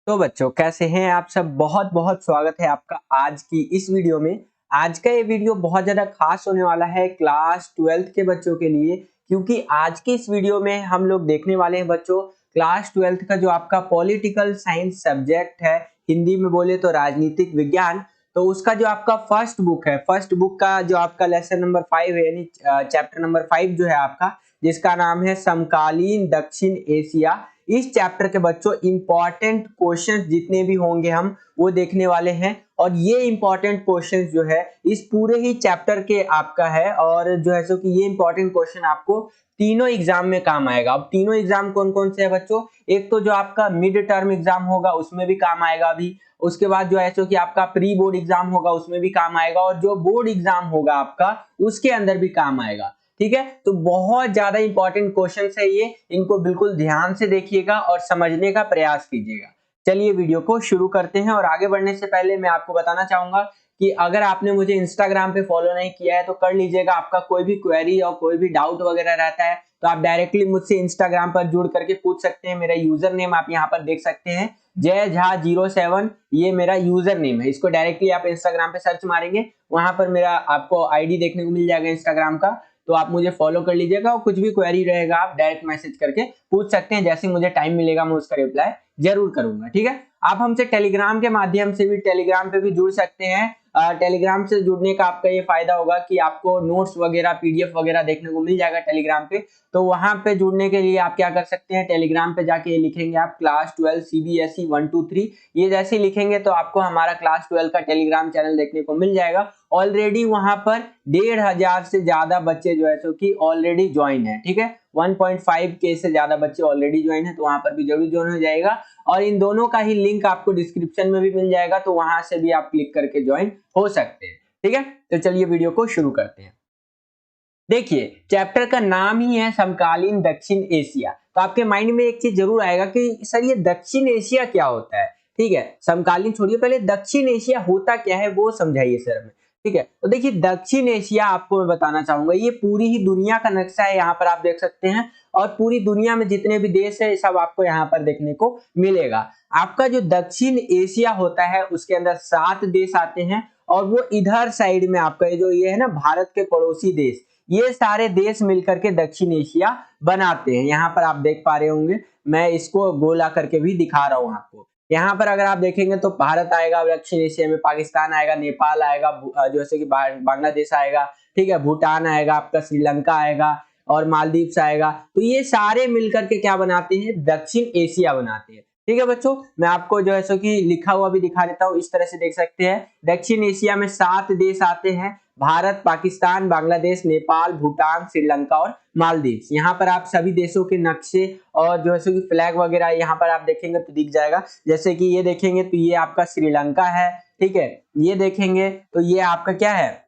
तो बच्चों कैसे हैं आप सब। बहुत बहुत स्वागत है आपका आज की इस वीडियो में। आज का ये वीडियो बहुत ज़्यादा खास होने वाला है क्लास 12th के बच्चों के लिए, क्योंकि आज की इस वीडियो में हम लोग देखने वाले हैं बच्चों क्लास 12th का जो आपका पॉलिटिकल साइंस सब्जेक्ट है, हिंदी में बोले तो राजनीतिक विज्ञान। तो उसका जो आपका फर्स्ट बुक है, फर्स्ट बुक का जो आपका लेसन नंबर 5 है, यानी चैप्टर नंबर 5 जो है आपका, जिसका नाम है समकालीन दक्षिण एशिया। इस चैप्टर के बच्चों इंपॉर्टेंट क्वेश्चंस जितने भी होंगे हम वो देखने वाले हैं, और ये इंपॉर्टेंट क्वेश्चंस जो है इस पूरे ही चैप्टर के आपका है, और जो है सो कि ये इंपॉर्टेंट क्वेश्चन आपको तीनों एग्जाम में काम आएगा। अब तीनों एग्जाम कौन कौन से है बच्चों? एक तो जो आपका मिड टर्म एग्जाम होगा उसमें भी काम आएगा अभी, उसके बाद जो है सो कि आपका प्री बोर्ड एग्जाम होगा उसमें भी काम आएगा, और जो बोर्ड एग्जाम होगा आपका उसके अंदर भी काम आएगा। ठीक है, तो बहुत ज्यादा इंपॉर्टेंट क्वेश्चन है ये, इनको बिल्कुल ध्यान से देखिएगा और समझने का प्रयास कीजिएगा। चलिए वीडियो को शुरू करते हैं, और आगे बढ़ने से पहले मैं आपको बताना चाहूंगा कि अगर आपने मुझे इंस्टाग्राम पे फॉलो नहीं किया है तो कर लीजिएगा। आपका कोई भी क्वेरी और कोई भी डाउट वगैरह रहता है तो आप डायरेक्टली मुझसे इंस्टाग्राम पर जुड़ करके पूछ सकते हैं। मेरा यूजर नेम आप यहाँ पर देख सकते हैं, जय झा 07, ये मेरा यूजर नेम है। इसको डायरेक्टली आप इंस्टाग्राम पे सर्च मारेंगे, वहां पर मेरा आपको आईडी देखने को मिल जाएगा इंस्टाग्राम का। तो आप मुझे फॉलो कर लीजिएगा, और कुछ भी क्वेरी रहेगा आप डायरेक्ट मैसेज करके पूछ सकते हैं। जैसे मुझे टाइम मिलेगा मैं उसका रिप्लाई जरूर करूंगा। ठीक है, आप हमसे टेलीग्राम के माध्यम से भी, टेलीग्राम पे भी जुड़ सकते हैं। टेलीग्राम से जुड़ने का आपका ये फायदा होगा कि आपको नोट्स वगैरह पीडीएफ वगैरह देखने को मिल जाएगा टेलीग्राम पे। तो वहां पे जुड़ने के लिए आप क्या कर सकते हैं, टेलीग्राम पे जाके ये लिखेंगे आप क्लास 12 सीबीएसई 123। ये जैसे लिखेंगे तो आपको हमारा क्लास 12 का टेलीग्राम चैनल देखने को मिल जाएगा। ऑलरेडी वहां पर 1500 से ज्यादा बच्चे जो है सो कि ऑलरेडी ज्वाइन है। ठीक है, 1.5K से ज्यादा बच्चे ऑलरेडी ज्वाइन है, तो वहां पर भी जरूर ज्वाइन हो जाएगा। और इन दोनों का ही लिंक आपको डिस्क्रिप्शन में भी मिल जाएगा, तो वहां से भी आप क्लिक करके ज्वाइन हो सकते हैं। ठीक है, तो चलिए वीडियो को शुरू करते हैं। देखिए, चैप्टर का नाम ही है समकालीन दक्षिण एशिया, तो आपके माइंड में एक चीज जरूर आएगा कि सर ये दक्षिण एशिया क्या होता है। ठीक है, समकालीन छोड़िए, पहले दक्षिण एशिया होता क्या है वो समझाइए सर हमें। ठीक है, तो देखिए दक्षिण एशिया आपको मैं बताना चाहूंगा, ये पूरी ही दुनिया का नक्शा है, यहाँ पर आप देख सकते हैं। और पूरी दुनिया में जितने भी देश है सब आपको यहाँ पर देखने को मिलेगा। आपका जो दक्षिण एशिया होता है उसके अंदर 7 देश आते हैं, और वो इधर साइड में आपका ये है ना, भारत के पड़ोसी देश, ये सारे देश मिलकर के दक्षिण एशिया बनाते हैं। यहाँ पर आप देख पा रहे होंगे, मैं इसको गोला करके भी दिखा रहा हूँ आपको। यहाँ पर अगर आप देखेंगे तो भारत आएगा दक्षिण एशिया में, पाकिस्तान आएगा, नेपाल आएगा, जैसे कि बांग्लादेश आएगा, ठीक है, भूटान आएगा, आपका श्रीलंका आएगा, और मालदीव्स आएगा। तो ये सारे मिलकर के क्या बनाते हैं, दक्षिण एशिया बनाते हैं। ठीक है बच्चों, मैं आपको जो है सो कि लिखा हुआ भी दिखा देता हूँ, इस तरह से देख सकते हैं। दक्षिण एशिया में 7 देश आते हैं, भारत, पाकिस्तान, बांग्लादेश, नेपाल, भूटान, श्रीलंका और मालदीव्स। यहाँ पर आप सभी देशों के नक्शे और जो है सो कि फ्लैग वगैरह यहाँ पर आप देखेंगे तो दिख जाएगा। जैसे कि ये देखेंगे तो ये आपका श्रीलंका है, ठीक है, ये देखेंगे तो ये आपका क्या है,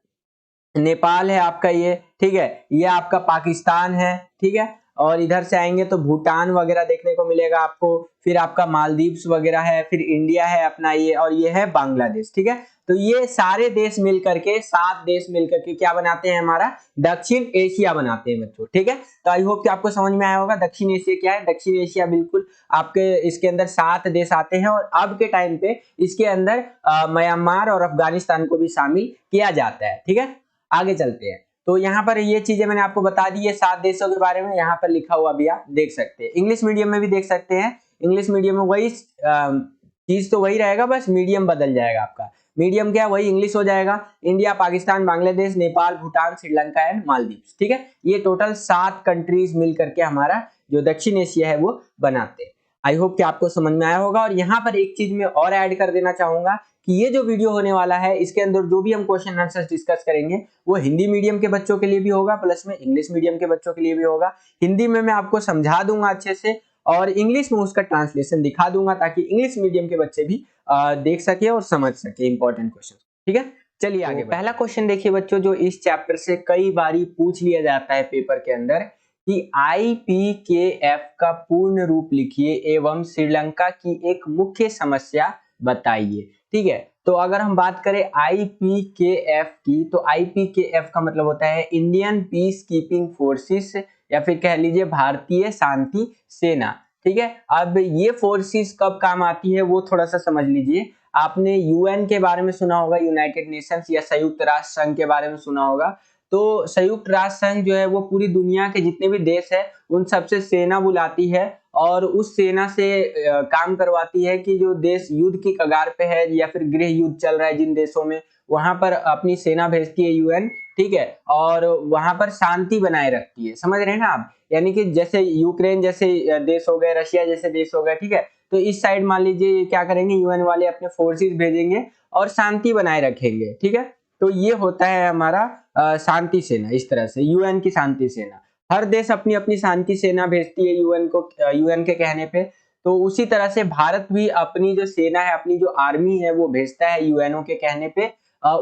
नेपाल है आपका ये, ठीक है, ये आपका पाकिस्तान है, ठीक है, और इधर से आएंगे तो भूटान वगैरह देखने को मिलेगा आपको, फिर आपका मालदीव्स वगैरह है, फिर इंडिया है अपना ये, और ये है बांग्लादेश। ठीक है, तो ये सारे देश मिलकर के, 7 देश मिलकर के क्या बनाते हैं, हमारा दक्षिण एशिया बनाते हैं बच्चों। ठीक है, तो आई होप कि आपको समझ में आया होगा दक्षिण एशिया क्या है। दक्षिण एशिया बिल्कुल आपके इसके अंदर 7 देश आते हैं, और अब के टाइम पे इसके अंदर म्यांमार और अफगानिस्तान को भी शामिल किया जाता है। ठीक है, आगे चलते हैं। तो यहाँ पर ये चीजें मैंने आपको बता दी है 7 देशों के बारे में, यहाँ पर लिखा हुआ भी आप देख सकते हैं। इंग्लिश मीडियम में भी देख सकते हैं, इंग्लिश मीडियम में वही चीज तो वही रहेगा, बस मीडियम बदल जाएगा आपका। मीडियम क्या वही इंग्लिश हो जाएगा। India, Pakistan, Bangladesh, Nepal, Bhutan, Sri Lanka and Maldives. ठीक है, ये टोटल 7 कंट्रीज मिलकर के हमारा जो दक्षिण एशिया है वो बनाते हैं। आई होप कि आपको समझ में आया होगा। और यहाँ पर एक चीज मैं और ऐड कर देना चाहूंगा कि ये जो वीडियो होने वाला है इसके अंदर जो भी हम क्वेश्चन आंसर डिस्कस करेंगे वो हिंदी मीडियम के बच्चों के लिए भी होगा, प्लस में इंग्लिश मीडियम के बच्चों के लिए भी होगा। हिंदी में मैं आपको समझा दूंगा अच्छे से, और इंग्लिश में उसका ट्रांसलेशन दिखा दूंगा, ताकि इंग्लिश मीडियम के बच्चे भी देख सके और समझ सके इंपॉर्टेंट क्वेश्चन। ठीक है, चलिए आगे। पहला क्वेश्चन देखिए बच्चों, जो इस चैप्टर से कई बारी पूछ लिया जाता है पेपर के अंदर, कि IPKF का पूर्ण रूप लिखिए एवं श्रीलंका की एक मुख्य समस्या बताइए। ठीक है, तो अगर हम बात करें IPKF की, तो IPKF का मतलब होता है इंडियन पीस कीपिंग फोर्सेस, या फिर कह लीजिए भारतीय शांति सेना। ठीक है। अब ये फोर्सेस कब काम आती है वो थोड़ा सा समझ लीजिए। आपने यूएन के बारे में सुना होगा, यूनाइटेड नेशंस या संयुक्त राष्ट्र संघ के बारे में सुना होगा। तो संयुक्त राष्ट्र संघ जो है वो पूरी दुनिया के जितने भी देश है उन सबसे सेना बुलाती है और उस सेना से काम करवाती है कि जो देश युद्ध की कगार पे है या फिर गृह युद्ध चल रहा है जिन देशों में, वहां पर अपनी सेना भेजती है यूएन, ठीक है, और वहां पर शांति बनाए रखती है। समझ रहे हैं ना आप? यानी कि जैसे यूक्रेन जैसे देश हो गए, रशिया जैसे देश हो गए, ठीक है, तो इस साइड मान लीजिए क्या करेंगे, यूएन वाले अपने फोर्सेस भेजेंगे और शांति बनाए रखेंगे, ठीक है। तो ये होता है हमारा शांति सेना। इस तरह से यूएन की शांति सेना, हर देश अपनी अपनी शांति सेना भेजती है यूएन को, यूएन के कहने पे। तो उसी तरह से भारत भी अपनी जो सेना है, अपनी जो आर्मी है वो भेजता है यूएनओ के कहने पे।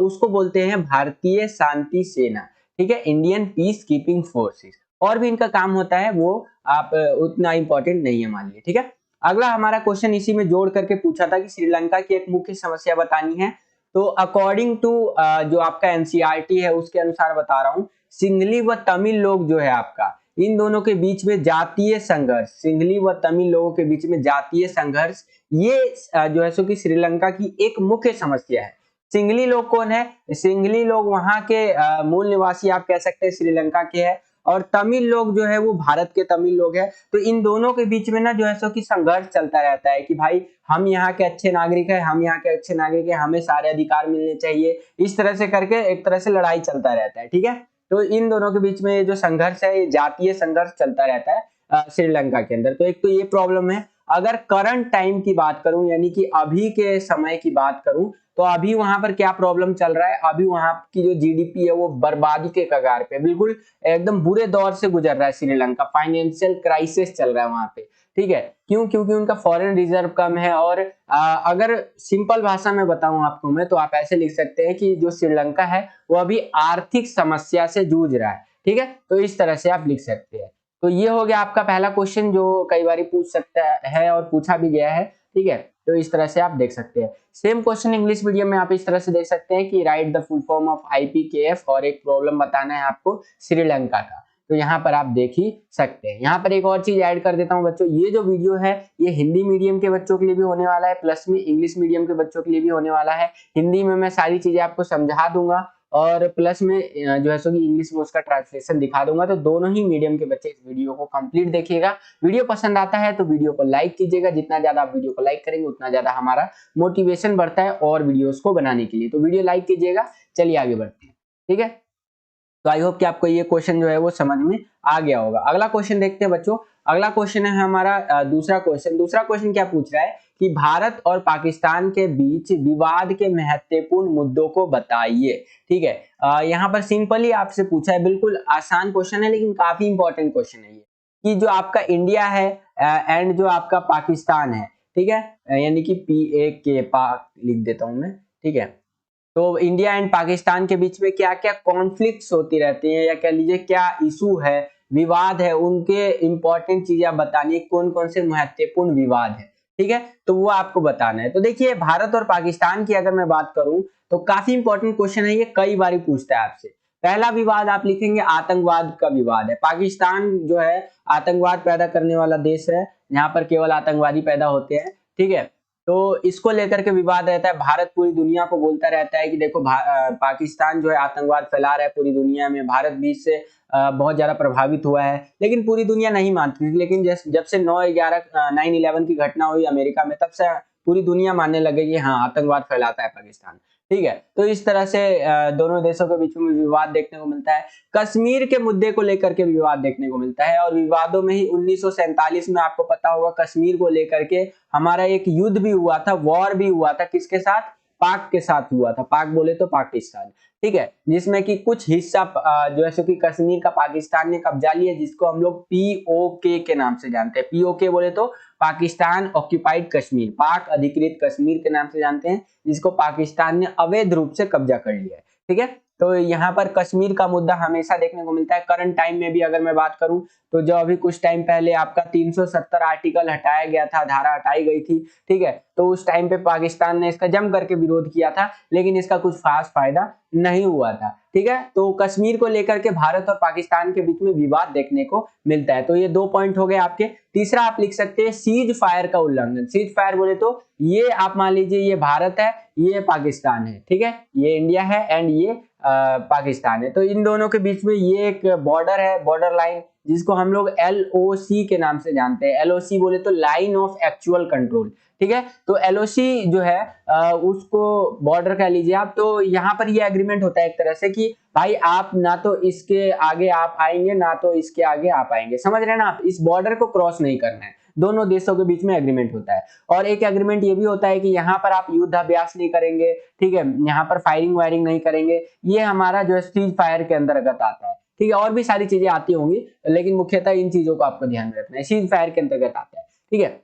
उसको बोलते हैं भारतीय शांति सेना, ठीक है, इंडियन पीस कीपिंग फोर्सेस। और भी इनका काम होता है, वो आप उतना इंपॉर्टेंट नहीं है मान लीजिए, ठीक है। अगला हमारा क्वेश्चन इसी में जोड़ करके पूछा था कि श्रीलंका की एक मुख्य समस्या बतानी है। तो अकॉर्डिंग टू जो आपका एनसीईआरटी है उसके अनुसार बता रहा हूँ, सिंघली व तमिल लोग जो है आपका, इन दोनों के बीच में जातीय संघर्ष, सिंघली व तमिल लोगों के बीच में जातीय संघर्ष, ये जो है सो कि श्रीलंका की एक मुख्य समस्या है। सिंघली लोग कौन है? सिंघली लोग वहां के मूल निवासी आप कह सकते हैं श्रीलंका के हैं, और तमिल लोग जो है वो भारत के तमिल लोग हैं। तो इन दोनों के बीच में ना जो है सो कि संघर्ष चलता रहता है कि भाई हम यहाँ के अच्छे नागरिक हैं, हम यहाँ के अच्छे नागरिक हैं, हमें सारे अधिकार मिलने चाहिए। इस तरह से करके एक तरह से लड़ाई चलता रहता है, ठीक है। तो इन दोनों के बीच में जो संघर्ष है, ये जातीय संघर्ष चलता रहता है श्रीलंका के अंदर। तो एक तो ये प्रॉब्लम है। अगर करंट टाइम की बात करूं, यानी कि अभी के समय की बात करूं, तो अभी वहां पर क्या प्रॉब्लम चल रहा है? अभी वहां की जो जीडीपी है वो बर्बादी के कगार पे, बिल्कुल एकदम बुरे दौर से गुजर रहा है श्रीलंका, फाइनेंशियल क्राइसिस चल रहा है वहां पे, ठीक है। क्यों? क्योंकि उनका फॉरेन रिजर्व कम है। और अगर सिंपल भाषा में बताऊं आपको मैं, तो आप ऐसे लिख सकते हैं कि जो श्रीलंका है वो अभी आर्थिक समस्या से जूझ रहा है, ठीक है। तो इस तरह से आप लिख सकते हैं। तो ये हो गया आपका पहला क्वेश्चन जो कई बार पूछ सकता है और पूछा भी गया है, ठीक है। तो इस तरह से आप देख सकते हैं। सेम क्वेश्चन इंग्लिश मीडियम में आप इस तरह से देख सकते हैं कि right the full form of IPKF, और एक प्रॉब्लम बताना है आपको श्रीलंका का। तो यहाँ पर आप देख ही सकते हैं। यहाँ पर एक और चीज ऐड कर देता हूँ बच्चों, ये जो वीडियो है ये हिंदी मीडियम के बच्चों के लिए भी होने वाला है, प्लस में इंग्लिश मीडियम के बच्चों के लिए भी होने वाला है। हिंदी में मैं सारी चीजें आपको समझा दूंगा और प्लस में जो है सो कि इंग्लिश में उसका ट्रांसलेशन दिखा दूंगा। तो दोनों ही मीडियम के बच्चे इस वीडियो को कंप्लीट देखिएगा। वीडियो पसंद आता है तो वीडियो को लाइक कीजिएगा। जितना ज्यादा आप वीडियो को लाइक करेंगे उतना ज्यादा हमारा मोटिवेशन बढ़ता है और वीडियोस को बनाने के लिए। तो वीडियो लाइक कीजिएगा। चलिए आगे बढ़ते हैं, ठीक है। तो आई होप कि आपको ये क्वेश्चन जो है वो समझ में आ गया होगा। अगला क्वेश्चन देखते हैं बच्चों। अगला क्वेश्चन है हमारा दूसरा क्वेश्चन। दूसरा क्वेश्चन क्या पूछ रहा है कि भारत और पाकिस्तान के बीच विवाद के महत्वपूर्ण मुद्दों को बताइए, ठीक है। यहाँ पर सिंपली आपसे पूछा है, बिल्कुल आसान क्वेश्चन है लेकिन काफी इंपॉर्टेंट क्वेश्चन है ये, कि जो आपका इंडिया है एंड जो आपका पाकिस्तान है, ठीक है, यानी कि PAK पाक लिख देता हूं मैं, ठीक है। तो इंडिया एंड पाकिस्तान के बीच में क्या क्या कॉन्फ्लिक्ट्स होती रहती हैं, या कह लीजिए क्या इशू है, विवाद है, उनके इंपॉर्टेंट चीजें आप बतानी है, कौन कौन से महत्वपूर्ण विवाद है, ठीक है। तो वो आपको बताना है। तो देखिए भारत और पाकिस्तान की अगर मैं बात करूं तो काफी इंपॉर्टेंट क्वेश्चन है ये, कई बार पूछता है आपसे। पहला विवाद आप लिखेंगे आतंकवाद का विवाद है। पाकिस्तान जो है आतंकवाद पैदा करने वाला देश है, यहाँ पर केवल आतंकवादी पैदा होते हैं, ठीक है। तो इसको लेकर के विवाद रहता है। भारत पूरी दुनिया को बोलता रहता है कि देखो पाकिस्तान जो है आतंकवाद फैला रहा है पूरी दुनिया में, भारत भी इससे बहुत ज्यादा प्रभावित हुआ है, लेकिन पूरी दुनिया नहीं मानती थी। लेकिन जब से 9/11 की घटना हुई अमेरिका में, तब से पूरी दुनिया मानने लगे कि हाँ आतंकवाद फैलाता है पाकिस्तान, ठीक है। तो इस तरह से दोनों देशों के बीच में विवाद देखने को मिलता है। कश्मीर के मुद्दे को लेकर के विवाद देखने को मिलता है, और विवादों में ही 1947 में आपको पता होगा कश्मीर को लेकर के हमारा एक युद्ध भी हुआ था, वॉर भी हुआ था। किसके साथ? पाक के साथ हुआ था। पाक बोले तो पाकिस्तान, ठीक है, जिसमें कि कुछ हिस्सा जो है सो कि कश्मीर का पाकिस्तान ने कब्जा लिया, जिसको हम लोग POK के नाम से जानते हैं। POK बोले तो पाकिस्तान ऑक्यूपाइड कश्मीर, पाक अधिकृत कश्मीर के नाम से जानते हैं, जिसको पाकिस्तान ने अवैध रूप से कब्जा कर लिया है, ठीक है। तो यहाँ पर कश्मीर का मुद्दा हमेशा देखने को मिलता है। करंट टाइम में भी अगर मैं बात करूं तो जो अभी कुछ टाइम पहले आपका 370 आर्टिकल हटाया गया था, धारा हटाई गई थी, ठीक है, तो उस टाइम पे पाकिस्तान ने इसका जम करके विरोध किया था, लेकिन इसका कुछ खास फायदा नहीं हुआ था, ठीक है। तो कश्मीर को लेकर के भारत और पाकिस्तान के बीच में विवाद देखने को मिलता है। तो ये 2 पॉइंट हो गए आपके। तीसरा आप लिख सकते हैं सीज फायर का उल्लंघन। सीज फायर बोले तो ये आप मान लीजिए ये भारत है, ये पाकिस्तान है, ठीक है, ये इंडिया है एंड ये पाकिस्तान है। तो इन दोनों के बीच में ये एक बॉर्डर है, बॉर्डर लाइन, जिसको हम लोग LOC के नाम से जानते हैं। LOC बोले तो लाइन ऑफ एक्चुअल कंट्रोल, ठीक है। तो LOC जो है उसको बॉर्डर कह लीजिए आप। तो यहाँ पर ये एग्रीमेंट होता है एक तरह से कि भाई आप ना तो इसके आगे आप आएंगे ना तो इसके आगे आप आएंगे, समझ रहे हैं ना आप, इस बॉर्डर को क्रॉस नहीं करना है। दोनों देशों के बीच में एग्रीमेंट होता है। और एक एग्रीमेंट ये भी होता है कि यहाँ पर आप युद्ध अभ्यास नहीं करेंगे, ठीक है, यहाँ पर फायरिंग वायरिंग नहीं करेंगे। ये हमारा जो है सीज फायर के अंतर्गत आता है, ठीक है। और भी सारी चीजें आती होंगी लेकिन मुख्यतः इन चीजों को आपको ध्यान में रखना है, सीज फायर के अंतर्गत आता है, ठीक है।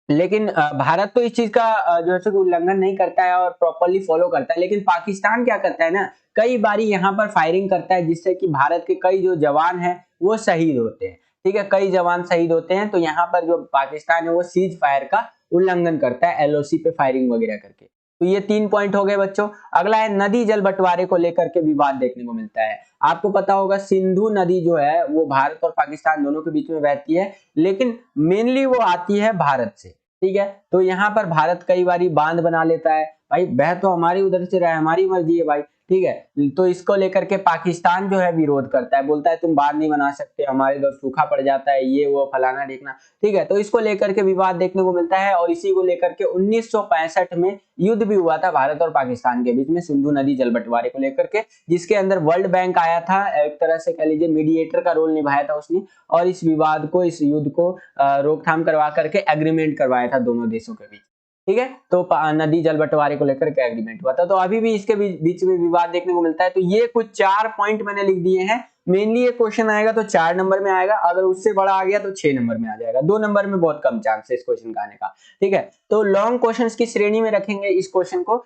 लेकिन भारत तो इस चीज का जो है उल्लंघन नहीं करता है और प्रॉपर्ली फॉलो करता है। लेकिन पाकिस्तान क्या करता है ना, कई बारी यहाँ पर फायरिंग करता है जिससे कि भारत के कई जो जवान हैं वो शहीद होते हैं, ठीक है, कई जवान शहीद होते हैं। तो यहाँ पर जो पाकिस्तान है वो सीज फायर का उल्लंघन करता है LOC पे फायरिंग वगैरह करके। तो ये 3 पॉइंट हो गए बच्चों। अगला है नदी जल बंटवारे को लेकर के विवाद देखने को मिलता है। आपको पता होगा सिंधु नदी जो है वो भारत और पाकिस्तान दोनों के बीच में बहती है, लेकिन मेनली वो आती है भारत से, ठीक है। तो यहाँ पर भारत कई बारी बांध बना लेता है, भाई बह तो हमारी उधर से रहा है, हमारी मर्जी है भाई, ठीक है। तो इसको लेकर के पाकिस्तान जो है विरोध करता है, बोलता है तुम बांध नहीं बना सकते, हमारे इधर सूखा पड़ जाता है, ये वो फलाना ढेकना, ठीक है। तो इसको लेकर के विवाद देखने को मिलता है और इसी को लेकर के 1965 में युद्ध भी हुआ था भारत और पाकिस्तान के बीच में सिंधु नदी जल बंटवारे को लेकर के, जिसके अंदर वर्ल्ड बैंक आया था, एक तरह से कह लीजिए मीडिएटर का रोल निभाया था उसने, और इस विवाद को, इस युद्ध को रोकथाम करवा करके एग्रीमेंट करवाया था दोनों देशों के बीच, ठीक है। तो नदी जल बंटवारे को लेकर के एग्रीमेंट हुआ था। तो अभी भी इसके बीच में विवाद देखने को मिलता है। तो ये कुछ 4 पॉइंट मैंने लिख दिए हैं। मेनली ये क्वेश्चन आएगा तो 4 नंबर में आएगा, अगर उससे बड़ा आ गया तो 6 नंबर में आ जाएगा, 2 नंबर में बहुत कम चांस है इस क्वेश्चन का आने का, ठीक है। तो लॉन्ग क्वेश्चंस की श्रेणी में रखेंगे इस क्वेश्चन को।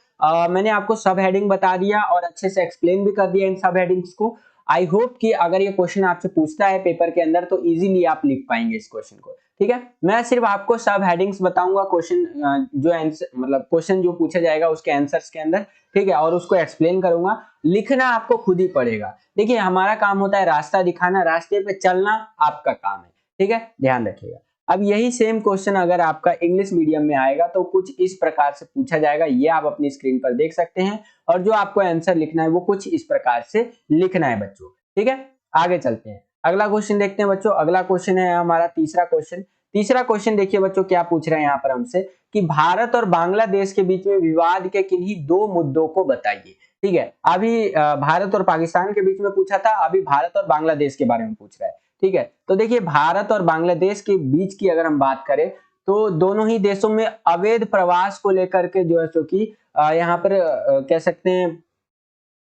मैंने आपको सब हेडिंग बता दिया और अच्छे से एक्सप्लेन भी कर दिया इन सब हेडिंग्स को। आई होप कि अगर ये क्वेश्चन आपसे पूछता है पेपर के अंदर तो इजीली आप लिख पाएंगे इस क्वेश्चन को, ठीक है। मैं सिर्फ आपको सब हेडिंग्स बताऊंगा, क्वेश्चन जो आंसर मतलब क्वेश्चन जो पूछा जाएगा उसके आंसर्स के अंदर, ठीक है, और उसको एक्सप्लेन करूंगा। लिखना आपको खुद ही पड़ेगा। देखिए हमारा काम होता है रास्ता दिखाना, रास्ते पे चलना आपका काम है, ठीक है, ध्यान रखिएगा। अब यही सेम क्वेश्चन अगर आपका इंग्लिश मीडियम में आएगा तो कुछ इस प्रकार से पूछा जाएगा, ये आप अपनी स्क्रीन पर देख सकते हैं, और जो आपको आंसर लिखना है वो कुछ इस प्रकार से लिखना है बच्चों, ठीक है। आगे चलते हैं, अगला क्वेश्चन देखते हैं बच्चों। अगला क्वेश्चन है हमारा तीसरा क्वेश्चन। तीसरा क्वेश्चन देखिए बच्चों क्या पूछ रहे हैं यहाँ पर हमसे कि भारत और बांग्लादेश के बीच में विवाद के किन्हीं 2 मुद्दों को बताइए, ठीक है। अभी भारत और पाकिस्तान के बीच में पूछा था, अभी भारत और बांग्लादेश के बारे में पूछ रहा है, ठीक है। तो देखिए भारत और बांग्लादेश के बीच की अगर हम बात करें तो दोनों ही देशों में अवैध प्रवास को लेकर के जो है सो कि यहाँ पर कह सकते हैं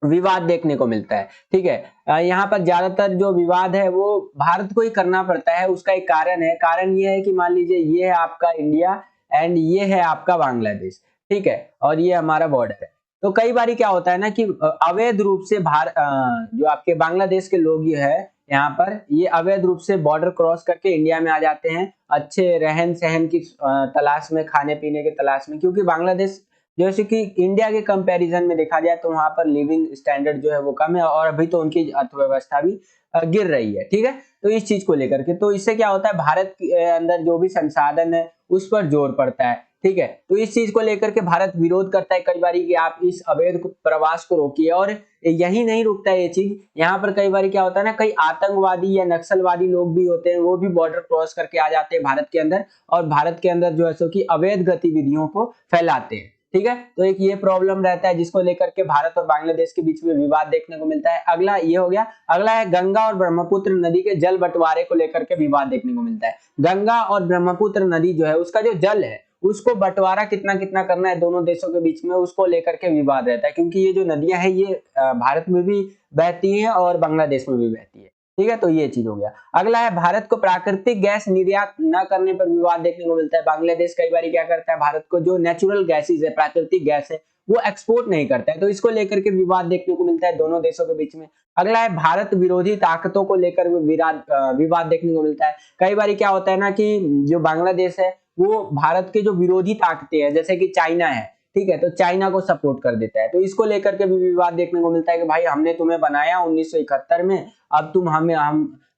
विवाद देखने को मिलता है, ठीक है। यहाँ पर ज्यादातर जो विवाद है वो भारत को ही करना पड़ता है। उसका एक कारण है, कारण ये है कि मान लीजिए ये है आपका इंडिया एंड ये है आपका बांग्लादेश, ठीक है, और ये हमारा बॉर्डर है। तो कई बार क्या होता है ना कि अवैध रूप से जो आपके बांग्लादेश के लोग ये है यहाँ पर ये अवैध रूप से बॉर्डर क्रॉस करके इंडिया में आ जाते हैं, अच्छे रहन सहन की तलाश में, खाने पीने के तलाश में, क्योंकि बांग्लादेश जैसे कि इंडिया के कंपैरिजन में देखा जाए तो वहां पर लिविंग स्टैंडर्ड जो है वो कम है और अभी तो उनकी अर्थव्यवस्था भी गिर रही है, ठीक है। तो इस चीज को लेकर के तो इससे क्या होता है भारत के अंदर जो भी संसाधन है उस पर जोर पड़ता है, ठीक है। तो इस चीज को लेकर के भारत विरोध करता है कई बार कि आप इस अवैध प्रवास को रोकिए। और यही नहीं रुकता है ये चीज, यहाँ पर कई बार क्या होता है ना, कई आतंकवादी या नक्सलवादी लोग भी होते हैं, वो भी बॉर्डर क्रॉस करके आ जाते हैं भारत के अंदर और भारत के अंदर जो है सो कि अवैध गतिविधियों को फैलाते हैं, ठीक है। तो एक ये प्रॉब्लम रहता है जिसको लेकर के भारत और बांग्लादेश के बीच में विवाद देखने को मिलता है। अगला ये हो गया। अगला है गंगा और ब्रह्मपुत्र नदी के जल बंटवारे को लेकर के विवाद देखने को मिलता है। गंगा और ब्रह्मपुत्र नदी जो है उसका जो जल है उसको बंटवारा कितना कितना करना है दोनों देशों के बीच में, उसको लेकर के विवाद रहता है, क्योंकि ये जो नदियां हैं ये भारत में भी बहती हैं और बांग्लादेश में भी बहती है, ठीक है। तो ये चीज हो गया। अगला है भारत को प्राकृतिक गैस निर्यात न करने पर विवाद देखने को मिलता है। बांग्लादेश कई बार क्या करता है, भारत को जो नेचुरल गैसेज है, प्राकृतिक गैस है, वो एक्सपोर्ट नहीं करता है, तो इसको लेकर के विवाद देखने को मिलता है दोनों देशों के बीच में। अगला है भारत विरोधी ताकतों को लेकर विवाद देखने को मिलता है। कई बार क्या होता है ना कि जो बांग्लादेश है वो भारत के जो विरोधी ताकतें हैं, जैसे कि चाइना है, ठीक है, तो चाइना को सपोर्ट कर देता है। तो इसको लेकर के भी विवाद देखने को मिलता है कि भाई हमने तुम्हें बनाया 1971 में, अब तुम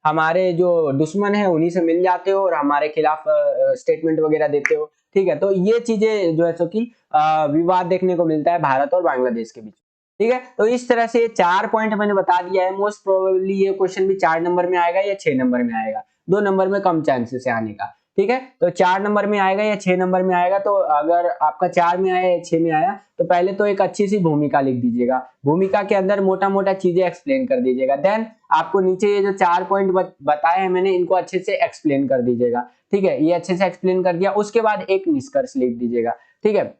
हमारे जो दुश्मन है उन्हीं से मिल जाते हो और हमारे खिलाफ स्टेटमेंट वगैरह देते हो। ठीक है, तो ये चीजें जो है सो कि विवाद देखने को मिलता है भारत और बांग्लादेश के बीच। ठीक है, तो इस तरह से 4 पॉइंट मैंने बता दिया है। मोस्ट प्रोबेबली ये क्वेश्चन भी 4 नंबर में आएगा या 6 नंबर में आएगा, 2 नंबर में कम चांसेस है आने का। ठीक है, तो 4 नंबर में आएगा या 6 नंबर में आएगा। तो अगर आपका 4 में आया या 6 में आया तो पहले तो एक अच्छी सी भूमिका लिख दीजिएगा, भूमिका के अंदर मोटा मोटा चीजें एक्सप्लेन कर दीजिएगा। देन आपको नीचे ये जो 4 पॉइंट बताए हैं मैंने, इनको अच्छे से एक्सप्लेन कर दीजिएगा। ठीक है, ये अच्छे से एक्सप्लेन कर दिया, उसके बाद एक निष्कर्ष लिख दीजिएगा। ठीक है,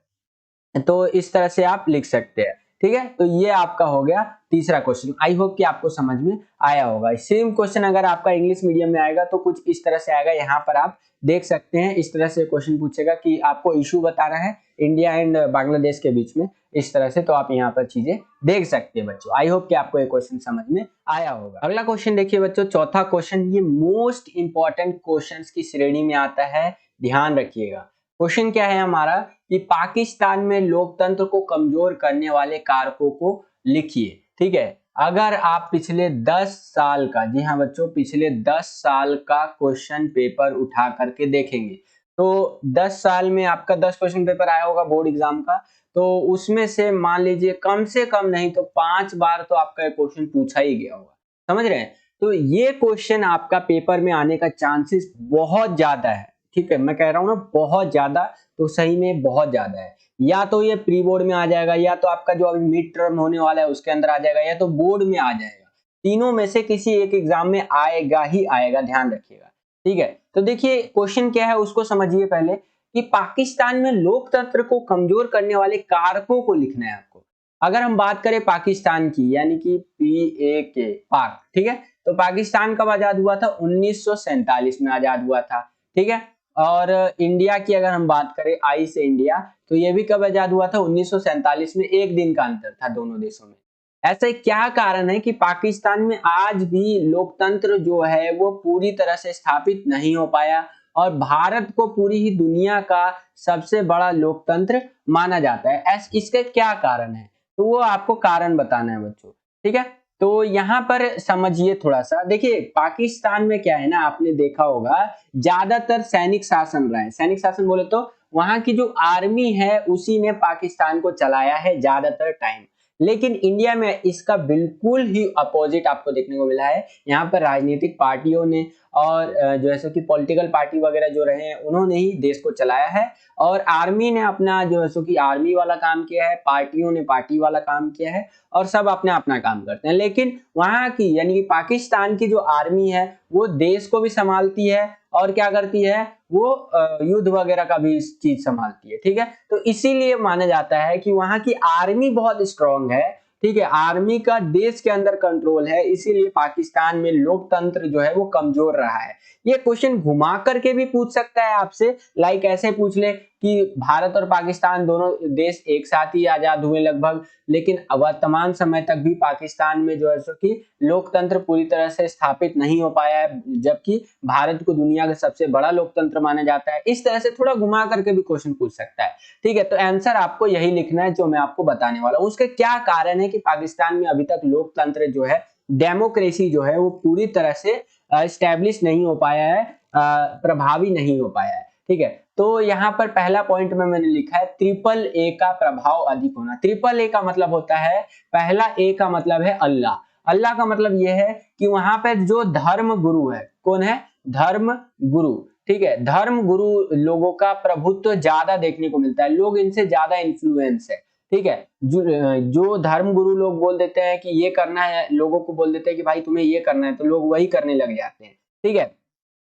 तो इस तरह से आप लिख सकते हैं। ठीक है, तो ये आपका हो गया तीसरा क्वेश्चन। आई होप कि आपको समझ में आया होगा। सेम क्वेश्चन अगर आपका इंग्लिश मीडियम में आएगा तो कुछ इस तरह से आएगा। यहाँ पर आप देख सकते हैं, इस तरह से क्वेश्चन पूछेगा कि आपको इशू बताना है इंडिया एंड बांग्लादेश के बीच में, इस तरह से। तो आप यहाँ पर चीजें देख सकते हैं बच्चों। आई होप कि आपको ये क्वेश्चन समझ में आया होगा। अगला क्वेश्चन देखिए बच्चों, चौथा क्वेश्चन, ये मोस्ट इंपॉर्टेंट क्वेश्चन की श्रेणी में आता है, ध्यान रखिएगा। क्वेश्चन क्या है हमारा कि पाकिस्तान में लोकतंत्र को कमजोर करने वाले कारकों को लिखिए। ठीक है, अगर आप पिछले 10 साल का, जी हाँ बच्चों, पिछले 10 साल का क्वेश्चन पेपर उठा करके देखेंगे तो 10 साल में आपका 10 क्वेश्चन पेपर आया होगा बोर्ड एग्जाम का, तो उसमें से मान लीजिए कम से कम नहीं तो 5 बार तो आपका क्वेश्चन पूछा ही गया होगा। समझ रहे हैं? तो ये क्वेश्चन आपका पेपर में आने का चांसेस बहुत ज्यादा है। ठीक है, मैं कह रहा हूं ना बहुत ज्यादा, तो सही में बहुत ज्यादा है। या तो ये प्री बोर्ड में आ जाएगा, या तो आपका जो अभी मिड टर्म होने वाला है उसके अंदर आ जाएगा, या तो बोर्ड में आ जाएगा। तीनों में से किसी एक एग्जाम में आएगा ही आएगा, ध्यान रखिएगा। ठीक है, तो देखिए क्वेश्चन क्या है उसको समझिए पहले, कि पाकिस्तान में लोकतंत्र को कमजोर करने वाले कारकों को लिखना है आपको। अगर हम बात करें पाकिस्तान की, यानी कि PAK, पाक, ठीक है, तो पाकिस्तान कब आजाद हुआ था? 1947 में आजाद हुआ था। ठीक है, और इंडिया की अगर हम बात करें, आई से इंडिया, तो ये भी कब आजाद हुआ था? 1947 में। एक दिन का अंतर था दोनों देशों में। ऐसा क्या कारण है कि पाकिस्तान में आज भी लोकतंत्र जो है वो पूरी तरह से स्थापित नहीं हो पाया, और भारत को पूरी ही दुनिया का सबसे बड़ा लोकतंत्र माना जाता है? इसका क्या कारण है? तो वो आपको कारण बताना है बच्चों। ठीक है, तो यहाँ पर समझिए थोड़ा सा। देखिए पाकिस्तान में क्या है ना, आपने देखा होगा ज्यादातर सैनिक शासन रहा है। सैनिक शासन बोले तो वहां की जो आर्मी है उसी ने पाकिस्तान को चलाया है ज्यादातर टाइम। लेकिन इंडिया में इसका बिल्कुल ही अपोजिट आपको देखने को मिला है। यहाँ पर राजनीतिक पार्टियों ने और जो है कि पॉलिटिकल पार्टी वगैरह जो रहे हैं उन्होंने ही देश को चलाया है, और आर्मी ने अपना जो है कि आर्मी वाला काम किया है, पार्टियों ने पार्टी वाला काम किया है, और सब अपना अपना काम करते हैं। लेकिन वहां की यानी कि पाकिस्तान की जो आर्मी है वो देश को भी संभालती है, और क्या करती है वो युद्ध वगैरह का भी चीज संभालती है। ठीक है, तो इसीलिए माना जाता है कि वहां की आर्मी बहुत स्ट्रांग है। ठीक है, आर्मी का देश के अंदर कंट्रोल है, इसीलिए पाकिस्तान में लोकतंत्र जो है वो कमजोर रहा है। ये क्वेश्चन घुमा करके भी पूछ सकता है आपसे, लाइक ऐसे पूछ ले कि भारत और पाकिस्तान दोनों देश एक साथ ही आजाद हुए लगभग, लेकिन वर्तमान समय तक भी पाकिस्तान में जो है सो कि लोकतंत्र पूरी तरह से स्थापित नहीं हो पाया है, जबकि भारत को दुनिया का सबसे बड़ा लोकतंत्र माना जाता है। इस तरह से थोड़ा घुमा करके भी क्वेश्चन पूछ सकता है। ठीक है, तो आंसर आपको यही लिखना है जो मैं आपको बताने वाला हूं। उसके क्या कारण है कि पाकिस्तान में अभी तक लोकतंत्र जो है, डेमोक्रेसी जो है वो पूरी तरह से एस्टेब्लिश नहीं हो पाया है, प्रभावी नहीं हो पाया है। ठीक है, तो यहाँ पर पहला पॉइंट में मैंने लिखा है AAA का प्रभाव अधिक होना। AAA का मतलब होता है, पहला A का मतलब है अल्लाह। अल्लाह का मतलब यह है कि वहां पर जो धर्म गुरु है, कौन है? धर्म गुरु। ठीक है, धर्म गुरु लोगों का प्रभुत्व ज्यादा देखने को मिलता है, लोग इनसे ज्यादा इन्फ्लुएंस है। ठीक है, जो धर्म गुरु लोग बोल देते हैं कि ये करना है, लोगों को बोल देते हैं कि भाई तुम्हें ये करना है, तो लोग वही करने लग जाते हैं। ठीक है,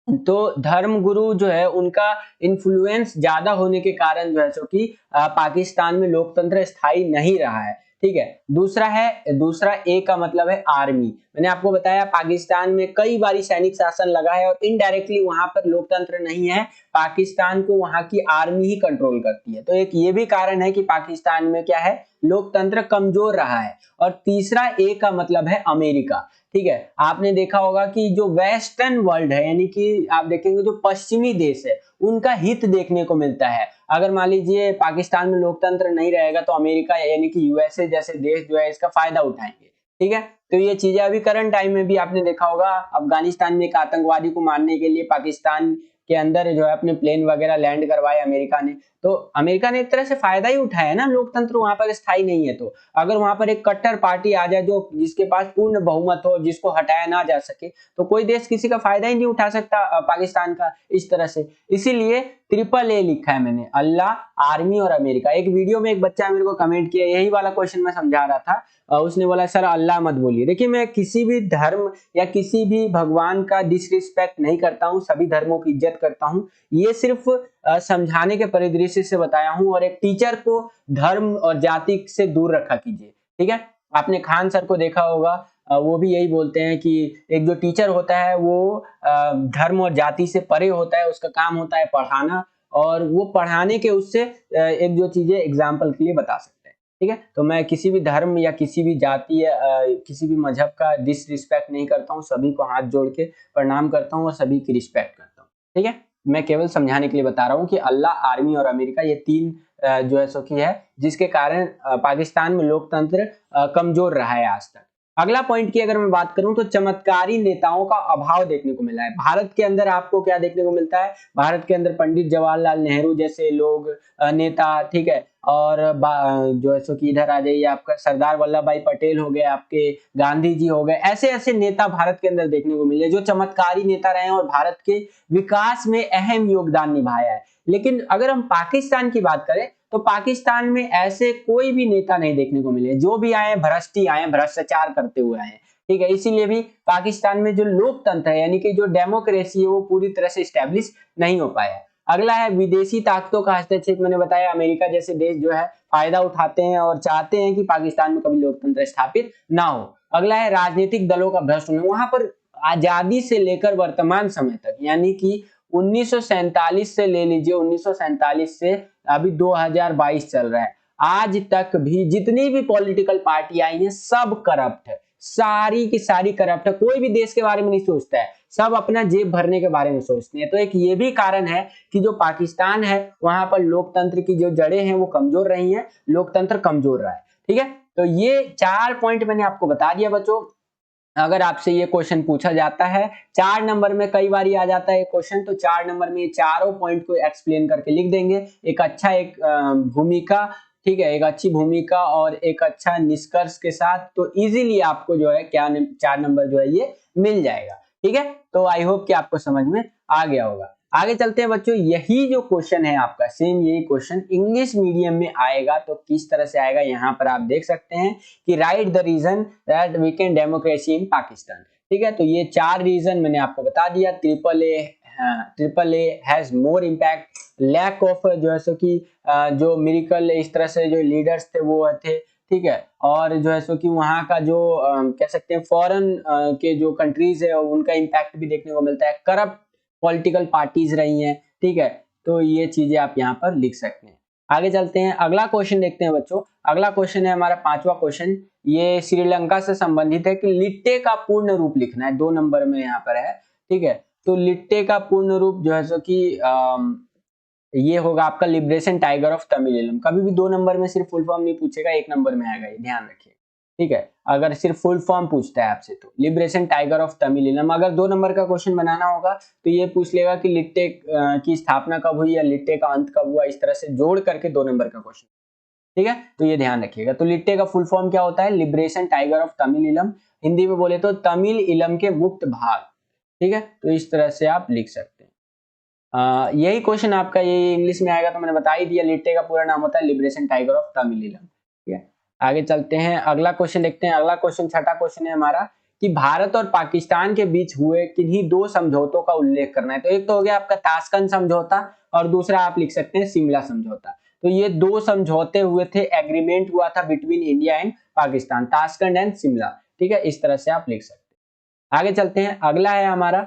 तो धर्म गुरु जो है उनका इन्फ्लुएंस ज्यादा होने के कारण जो है सो कि पाकिस्तान में लोकतंत्र स्थायी नहीं रहा है। ठीक है, दूसरा ए का मतलब है आर्मी। मैंने आपको बताया पाकिस्तान में कई बारी सैनिक शासन लगा है, और इनडायरेक्टली वहां पर लोकतंत्र नहीं है, पाकिस्तान को वहां की आर्मी ही कंट्रोल करती है। तो एक ये भी कारण है कि पाकिस्तान में क्या है, लोकतंत्र कमजोर रहा है। और तीसरा ए का मतलब है अमेरिका। ठीक है, आपने देखा होगा कि जो वेस्टर्न वर्ल्ड है, यानी कि आप देखेंगे जो पश्चिमी देश है, उनका हित देखने को मिलता है। अगर मान लीजिए पाकिस्तान में लोकतंत्र नहीं रहेगा तो अमेरिका यानी कि यूएसए जैसे देश जो है इसका फायदा उठाएंगे। ठीक है, तो ये चीजें अभी करंट टाइम में भी आपने देखा होगा, अफगानिस्तान में एक आतंकवादी को मारने के लिए पाकिस्तान के अंदर जो है अपने प्लेन वगैरह लैंड करवाए अमेरिका ने, तो अमेरिका ने एक तरह से फायदा ही उठाया ना, लोकतंत्र वहां पर स्थायी नहीं है। तो अगर वहां पर एक कट्टर पार्टी आ जाए जो जिसके पास पूर्ण बहुमत हो, जिसको हटाया ना जा सके, तो कोई देश किसी का फायदा ही नहीं उठा सकता पाकिस्तान का इस तरह से। इसीलिए AAA लिखा है मैंने, अल्लाह, आर्मी और अमेरिका। एक वीडियो में एक बच्चा मेरे को कमेंट किया, यही वाला क्वेश्चन मैं समझा रहा था, उसने बोला सर अल्लाह मत बोलिए। देखिए मैं किसी भी धर्म या किसी भी भगवान का डिसरिस्पेक्ट नहीं करता हूँ, सभी धर्मों की इज्जत करता हूँ, ये सिर्फ समझाने के परिदृश्य से बताया हूँ। और एक टीचर को धर्म और जाति से दूर रखा कीजिए। ठीक है, आपने खान सर को देखा होगा, वो भी यही बोलते हैं कि एक जो टीचर होता है वो धर्म और जाति से परे होता है, उसका काम होता है पढ़ाना, और वो पढ़ाने के उससे एक जो चीजें एग्जाम्पल के लिए बता सकते हैं। ठीक है, तो मैं किसी भी धर्म या किसी भी जाति या किसी भी मजहब का डिसरिस्पेक्ट नहीं करता हूँ, सभी को हाथ जोड़ के प्रणाम करता हूँ और सभी की रिस्पेक्ट करता हूँ। ठीक है, मैं केवल समझाने के लिए बता रहा हूँ कि अल्लाह, आर्मी और अमेरिका ये तीन जो है सो की है, जिसके कारण पाकिस्तान में लोकतंत्र कमजोर रहा है आज तक। अगला पॉइंट की अगर मैं बात करूं तो चमत्कारी नेताओं का अभाव देखने को मिला है भारत के अंदर। आपको क्या देखने को मिलता है, भारत के अंदर पंडित जवाहरलाल नेहरू जैसे लोग नेता, ठीक है, और जो है सो कि इधर आ जाइए, आपका सरदार वल्लभ भाई पटेल हो गए, आपके गांधी जी हो गए, ऐसे ऐसे नेता भारत के अंदर देखने को मिले जो चमत्कारी नेता रहे हैं और भारत के विकास में अहम योगदान निभाया है। लेकिन अगर हम पाकिस्तान की बात करें तो पाकिस्तान में ऐसे कोई भी नेता नहीं देखने को मिले, जो भी आए भ्रष्ट ही आए, भ्रष्टाचार करते हुए आए। ठीक है, इसीलिए भी पाकिस्तान में जो लोकतंत्र है यानी कि जो डेमोक्रेसी है वो पूरी तरह से स्टैब्लिश नहीं हो पाया। अगला है विदेशी ताकतों का हस्तक्षेप। मैंने बताया अमेरिका जैसे देश जो है फायदा उठाते हैं और चाहते हैं कि पाकिस्तान में कभी लोकतंत्र स्थापित ना हो। अगला है राजनीतिक दलों का भ्रष्ट होना। वहां पर आजादी से लेकर वर्तमान समय तक यानी कि 1947 से ले लीजिए, 1947 से अभी 2022 चल रहा है, आज तक भी जितनी भी पॉलिटिकल पार्टी आई है सब करप्ट है, सारी की सारी करप्ट है। कोई भी देश के बारे में नहीं सोचता है, सब अपना जेब भरने के बारे में सोचते हैं। तो एक ये भी कारण है कि जो पाकिस्तान है वहां पर लोकतंत्र की जो जड़ें हैं वो कमजोर रही हैं, लोकतंत्र कमजोर रहा है। ठीक है, तो ये 4 पॉइंट मैंने आपको बता दिया बच्चों। अगर आपसे ये क्वेश्चन पूछा जाता है 4 नंबर में, कई बार आ जाता है क्वेश्चन, तो 4 नंबर में ये चारों पॉइंट को एक्सप्लेन करके लिख देंगे। एक अच्छा एक भूमिका, ठीक है, एक अच्छी भूमिका और एक अच्छा निष्कर्ष के साथ, तो इजीली आपको जो है क्या 4 नंबर जो है ये मिल जाएगा। ठीक है, तो आई होप कि आपको समझ में आ गया होगा। आगे चलते हैं बच्चों, यही जो क्वेश्चन है आपका, सेम यही क्वेश्चन इंग्लिश मीडियम में आएगा, तो किस तरह से आएगा यहाँ पर आप देख सकते हैं कि right the reason that weakened democracy in Pakistan. ठीक है, तो ये 4 रीजन मैंने आपको बता दिया। AAA has more impact, lack of जो है सो कि जो मिरेकल इस तरह से जो लीडर्स थे वो थे। ठीक है, और जो है सो कि वहाँ का जो कह सकते हैं फॉरेन के जो कंट्रीज है उनका इम्पैक्ट भी देखने को मिलता है, करप्ट पॉलिटिकल पार्टीज रही हैं। ठीक है, तो ये चीजें आप यहाँ पर लिख सकते हैं। आगे चलते हैं, अगला क्वेश्चन देखते हैं बच्चों। अगला क्वेश्चन है हमारा 5वां क्वेश्चन, ये श्रीलंका से संबंधित है कि लिट्टे का पूर्ण रूप लिखना है, 2 नंबर में यहाँ पर है। ठीक है, तो लिट्टे का पूर्ण रूप जो है सो कि ये होगा आपका लिबरेशन टाइगर ऑफ तमिल। कभी भी 2 नंबर में सिर्फ फुल फॉर्म नहीं पूछेगा, 1 नंबर में आएगा, ये ध्यान रखिए। ठीक है, अगर सिर्फ फुल फॉर्म पूछता है आपसे तो लिबरेशन टाइगर ऑफ तमिल। अगर 2 नंबर का क्वेश्चन बनाना होगा तो ये पूछ लेगा कि लिट्टे की स्थापना कब हुई या लिट्टे का अंत कब हुआ, इस तरह से जोड़ करके 2 नंबर का क्वेश्चन। ठीक है, तो ये ध्यान रखिएगा। तो लिट्टे का फुल फॉर्म क्या होता है, liberation tiger of Tamil, Hindi में बोले तो तमिल इलम के मुक्त भाग। ठीक है, तो इस तरह से आप लिख सकते हैं। यही क्वेश्चन आपका ये इंग्लिश में आएगा, तो मैंने बता ही दिया, लिट्टे का पूरा नाम होता है लिबरेशन टाइगर ऑफ तमिल। ठीक है, आगे चलते हैं, अगला क्वेश्चन देखते हैं। अगला क्वेश्चन 6ठा क्वेश्चन है हमारा कि भारत और पाकिस्तान के बीच हुए किन्हीं 2 समझौतों का उल्लेख करना है। तो एक तो हो गया आपका ताशकंद समझौता और दूसरा आप लिख सकते हैं शिमला समझौता। तो ये 2 समझौते हुए थे, एग्रीमेंट हुआ था between India and Pakistan, Tashkent and Shimla. ठीक है, इस तरह से आप लिख सकते हैं। आगे चलते हैं, अगला है हमारा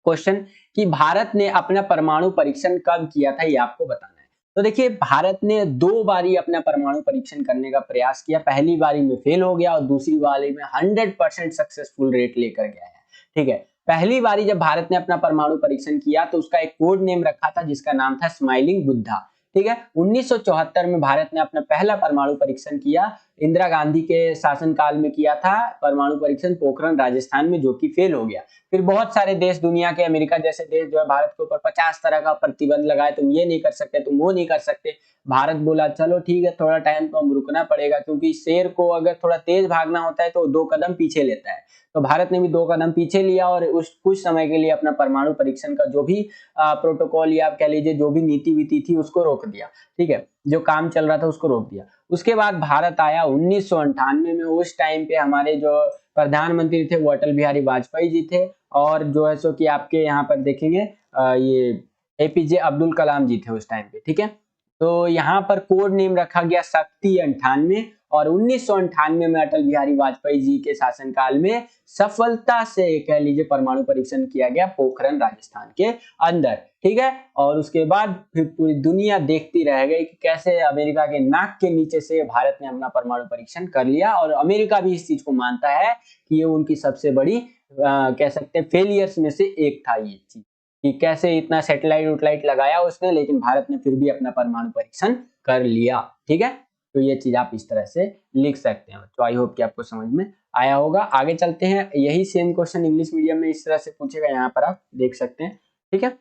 क्वेश्चन कि भारत ने अपना परमाणु परीक्षण कब किया था, ये आपको बताना है। तो देखिए भारत ने 2 बारी अपना परमाणु परीक्षण करने का प्रयास किया, पहली बारी में फेल हो गया और दूसरी बारी में 100% सक्सेसफुल रेट लेकर गया है। ठीक है, पहली बारी जब भारत ने अपना परमाणु परीक्षण किया तो उसका एक कोड नेम रखा था जिसका नाम था स्माइलिंग बुद्धा। ठीक है। 1974 में भारत ने अपना पहला परमाणु परीक्षण किया, इंदिरा गांधी के शासनकाल में किया था परमाणु परीक्षण पोखरण राजस्थान में, जो कि फेल हो गया। फिर बहुत सारे देश दुनिया के, अमेरिका जैसे देश जो है भारत के ऊपर 50 तरह का प्रतिबंध लगाए, तुम ये नहीं कर सकते, तुम वो नहीं कर सकते। भारत बोला चलो ठीक है, थोड़ा टाइम तो हम रुकना पड़ेगा, क्योंकि शेर को अगर थोड़ा तेज भागना होता है तो 2 कदम पीछे लेता है। तो भारत ने भी 2 कदम पीछे लिया और उस कुछ समय के लिए अपना परमाणु परीक्षण का जो भी प्रोटोकॉल या आप कह लीजिए जो भी नीति वीति थी उसको रोक दिया, ठीक है, जो काम चल रहा था उसको रोक दिया। उसके बाद भारत आया 1998 में। उस टाइम पे हमारे जो प्रधानमंत्री थे वो अटल बिहारी वाजपेयी जी थे, और जो है सो कि आपके यहाँ पर देखेंगे ये एपीजे अब्दुल कलाम जी थे उस टाइम पे, ठीक है। तो यहाँ पर कोड नेम रखा गया शक्ति 98, और 1998 में अटल बिहारी वाजपेयी जी के शासनकाल में सफलता से कह लीजिए परमाणु परीक्षण किया गया पोखरण राजस्थान के अंदर, ठीक है। और उसके बाद फिर पूरी दुनिया देखती रह गई कि कैसे अमेरिका के नाक के नीचे से भारत ने अपना परमाणु परीक्षण कर लिया, और अमेरिका भी इस चीज को मानता है कि ये उनकी सबसे बड़ी कह सकते हैं फेलियर्स में से एक था ये चीज, कि कैसे इतना सैटेलाइट उटलाइट लगाया उसने, लेकिन भारत ने फिर भी अपना परमाणु परीक्षण कर लिया, ठीक है। तो ये चीज आप इस तरह से लिख सकते हैं। तो आई होप कि आपको समझ में आया होगा। आगे चलते हैं, यही सेम क्वेश्चन इंग्लिश मीडियम में इस तरह से पूछेगा, यहाँ पर आप देख सकते हैं, ठीक है।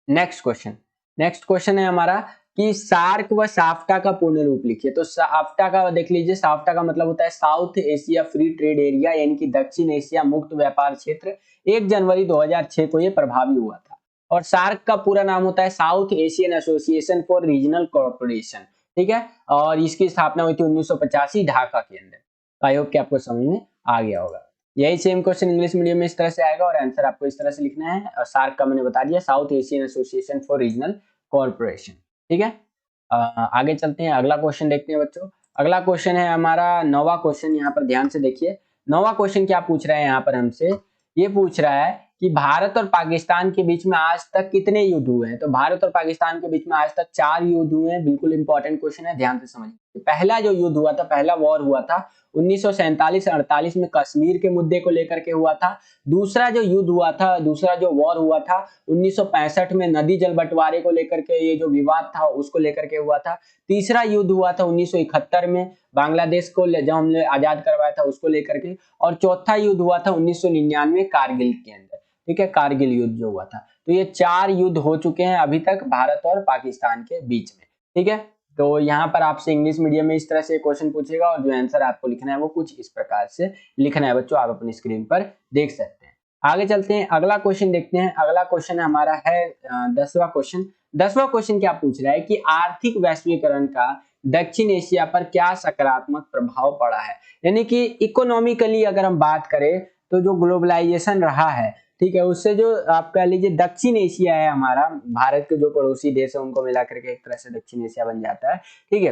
नेक्स्ट क्वेश्चन है हमारा कि सार्क व साफ्टा का पूर्ण रूप लिखिए। तो साफ्टा का देख लीजिए, साफ्टा का मतलब होता है south Asia free trade area, यानी कि दक्षिण एशिया मुक्त व्यापार क्षेत्र। 1 जनवरी 2006 को ये प्रभावी हुआ था। और सार्क का पूरा नाम होता है south Asian association for regional corporation, ठीक है। और इसकी स्थापना हुई थी 1985 ढाका के अंदर। आई होप कि आपको समझ में आ गया होगा। यही सेम क्वेश्चन इंग्लिश मीडियम में इस तरह से आएगा, और आंसर आपको इस तरह से लिखना है। सार्क का मैंने बता दिया, south Asian association for regional corporation, ठीक है। आगे चलते हैं, अगला क्वेश्चन देखते हैं बच्चों। अगला क्वेश्चन है हमारा 9वां क्वेश्चन। यहाँ पर ध्यान से देखिए, 9वां क्वेश्चन क्या पूछ रहा है यहाँ पर हमसे, ये पूछ रहा है कि भारत और पाकिस्तान के बीच में आज तक कितने युद्ध हुए हैं। तो भारत और पाकिस्तान के बीच में आज तक 4 युद्ध हुए हैं। बिल्कुल इंपॉर्टेंट क्वेश्चन है, ध्यान से समझिए। पहला जो युद्ध हुआ था, पहला वॉर हुआ था 1947-48 में कश्मीर के मुद्दे को लेकर के हुआ था। दूसरा जो युद्ध हुआ था, दूसरा जो वॉर हुआ था 1965 में नदी जल बंटवारे को लेकर के, ये जो विवाद था उसको लेकर के हुआ था। तीसरा युद्ध हुआ था 1971 में बांग्लादेश को जब हमने आजाद करवाया था उसको लेकर के। और चौथा युद्ध हुआ था 1999 कारगिल के अंदर, ठीक है, कारगिल युद्ध जो हुआ था। तो ये 4 युद्ध हो चुके हैं अभी तक भारत और पाकिस्तान के बीच में, ठीक है। तो यहाँ पर आपसे इंग्लिश मीडियम में इस तरह से क्वेश्चन पूछेगा, और जो आंसर आपको लिखना है वो कुछ इस प्रकार से लिखना है बच्चों, आप अपनी स्क्रीन पर देख सकते हैं। आगे चलते हैं, अगला क्वेश्चन देखते हैं। अगला क्वेश्चन हमारा है 10वां क्वेश्चन। 10वां क्वेश्चन क्या पूछ रहा है कि आर्थिक वैश्वीकरण का दक्षिण एशिया पर क्या सकारात्मक प्रभाव पड़ा है। यानी कि इकोनॉमिकली अगर हम बात करें तो जो ग्लोबलाइजेशन रहा है, ठीक है, उससे जो आप कह लीजिए दक्षिण एशिया है हमारा, भारत के जो पड़ोसी देश है उनको मिला करके एक तरह से दक्षिण एशिया बन जाता है, ठीक है।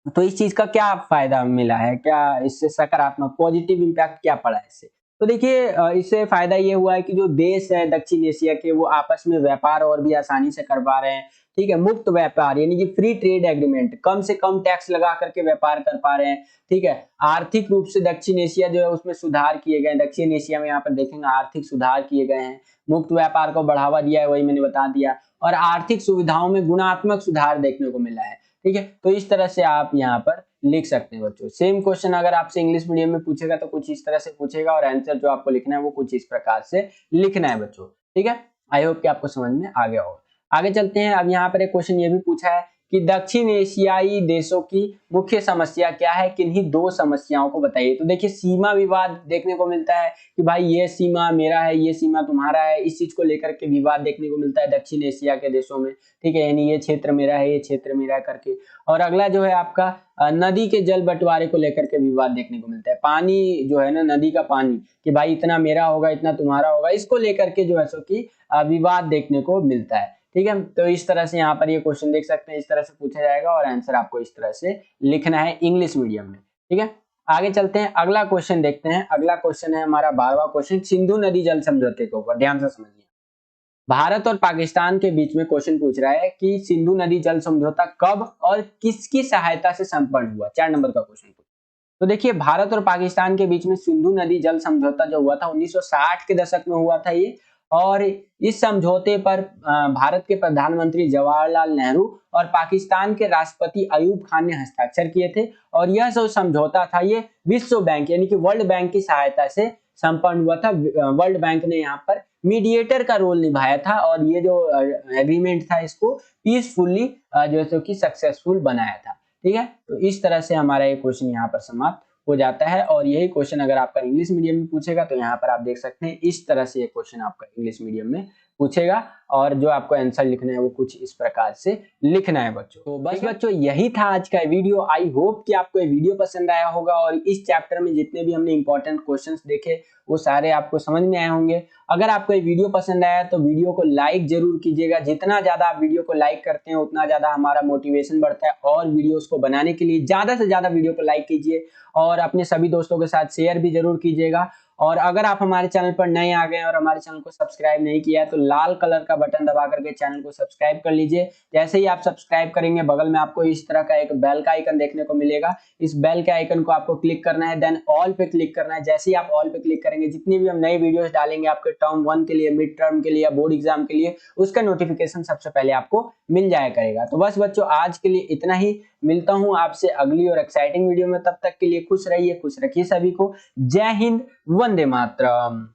तो इस चीज का क्या फायदा मिला है, क्या इससे सकारात्मक पॉजिटिव इंपैक्ट क्या पड़ा है इससे। तो देखिए इससे फायदा ये हुआ है कि जो देश है दक्षिण एशिया के वो आपस में व्यापार और भी आसानी से कर पा रहे हैं, ठीक है। मुक्त व्यापार यानी कि फ्री ट्रेड एग्रीमेंट, कम से कम टैक्स लगा करके व्यापार कर पा रहे हैं, ठीक है। आर्थिक रूप से दक्षिण एशिया जो है उसमें सुधार किए गए, दक्षिण एशिया में यहाँ पर देखेंगे आर्थिक सुधार किए गए हैं, मुक्त व्यापार को बढ़ावा दिया है, वही मैंने बता दिया, और आर्थिक सुविधाओं में गुणात्मक सुधार देखने को मिला है, ठीक है। तो इस तरह से आप यहाँ पर लिख सकते हैं बच्चों। सेम क्वेश्चन अगर आपसे इंग्लिश मीडियम में पूछेगा तो कुछ इस तरह से पूछेगा, और आंसर जो आपको लिखना है वो कुछ इस प्रकार से लिखना है बच्चों, ठीक है। आई होप कि आपको समझ में आ गया होगा। आगे चलते हैं, अब यहाँ पर एक क्वेश्चन ये भी पूछा है कि दक्षिण एशियाई देशों की मुख्य समस्या क्या है, किन्हीं 2 समस्याओं को बताइए। तो देखिए सीमा विवाद देखने को मिलता है कि भाई ये सीमा मेरा है, ये सीमा तुम्हारा है, इस चीज को लेकर के विवाद देखने को मिलता है दक्षिण एशिया के देशों में, ठीक है, यानी ये क्षेत्र मेरा है, ये क्षेत्र मेरा है करके। और अगला जो है आपका नदी के जल बंटवारे को लेकर के विवाद देखने को मिलता है, पानी जो है ना, नदी का पानी, कि भाई इतना मेरा होगा इतना तुम्हारा होगा, इसको लेकर के जो है सो कि विवाद देखने को मिलता है, ठीक है। तो इस तरह से यहाँ पर ये क्वेश्चन देख सकते हैं, इस तरह से पूछा जाएगा, और आंसर आपको इस तरह से लिखना है इंग्लिश मीडियम में, ठीक है। आगे चलते हैं, अगला क्वेश्चन देखते हैं। अगला क्वेश्चन है हमारा 12वां क्वेश्चन, सिंधु नदी जल समझौते के ऊपर, ध्यान से समझिए। भारत और पाकिस्तान के बीच में क्वेश्चन पूछ रहा है कि सिंधु नदी जल समझौता कब और किसकी सहायता से संपन्न हुआ, 4 नंबर का क्वेश्चन। तो देखिए भारत और पाकिस्तान के बीच में सिंधु नदी जल समझौता जो हुआ था 1960 के दशक में हुआ था ये, और इस समझौते पर भारत के प्रधानमंत्री जवाहरलाल नेहरू और पाकिस्तान के राष्ट्रपति अयूब खान ने हस्ताक्षर किए थे। और यह जो समझौता था ये विश्व बैंक यानी कि वर्ल्ड बैंक की सहायता से संपन्न हुआ था। वर्ल्ड बैंक ने यहाँ पर मीडिएटर का रोल निभाया था और ये जो एग्रीमेंट था इसको पीसफुली जो है कि सक्सेसफुल बनाया था। ठीक है, तो इस तरह से हमारा ये क्वेश्चन यहाँ पर समाप्त हो जाता है। और यही क्वेश्चन अगर आपका इंग्लिश मीडियम में पूछेगा तो यहाँ पर आप देख सकते हैं इस तरह से ये क्वेश्चन आपका इंग्लिश मीडियम में पूछेगा और जो आपको आंसर लिखना है वो कुछ इस प्रकार से लिखना है बच्चों। तो बस बच्चों यही था आज का वीडियो। आई होप कि आपको ये वीडियो पसंद आया होगा और इस चैप्टर में जितने भी हमने इंपॉर्टेंट क्वेश्चंस देखे वो सारे आपको समझ में आए होंगे। अगर आपको ये वीडियो पसंद आया तो वीडियो को लाइक जरूर कीजिएगा। जितना ज्यादा आप वीडियो को लाइक करते हैं उतना ज्यादा हमारा मोटिवेशन बढ़ता है और वीडियोस को बनाने के लिए ज्यादा से ज्यादा वीडियो को लाइक कीजिए और अपने सभी दोस्तों के साथ शेयर भी जरूर कीजिएगा। और अगर आप हमारे चैनल पर नए आ गए और हमारे चैनल को सब्सक्राइब नहीं किया है तो लाल कलर का बटन दबा करके चैनल को सब्सक्राइब कर लीजिए। जैसे ही आप सब्सक्राइब करेंगे बगल में आपको इस तरह का एक बेल का आइकन देखने को मिलेगा। इस बेल के आइकन को आपको क्लिक करना है, देन ऑल पे क्लिक करना है। जैसे ही आप ऑल पे क्लिक करेंगे जितनी भी हम नई वीडियोस डालेंगे आपके टर्म 1 के लिए, मिड टर्म के लिए या बोर्ड एग्जाम के लिए, उसका नोटिफिकेशन सबसे पहले आपको मिल जाया करेगा। तो बस बच्चों आज के लिए इतना ही। मिलता हूं आपसे अगली और एक्साइटिंग वीडियो में। तब तक के लिए खुश रहिए, खुश रखिए सभी को। जय हिंद, वंदे मातरम।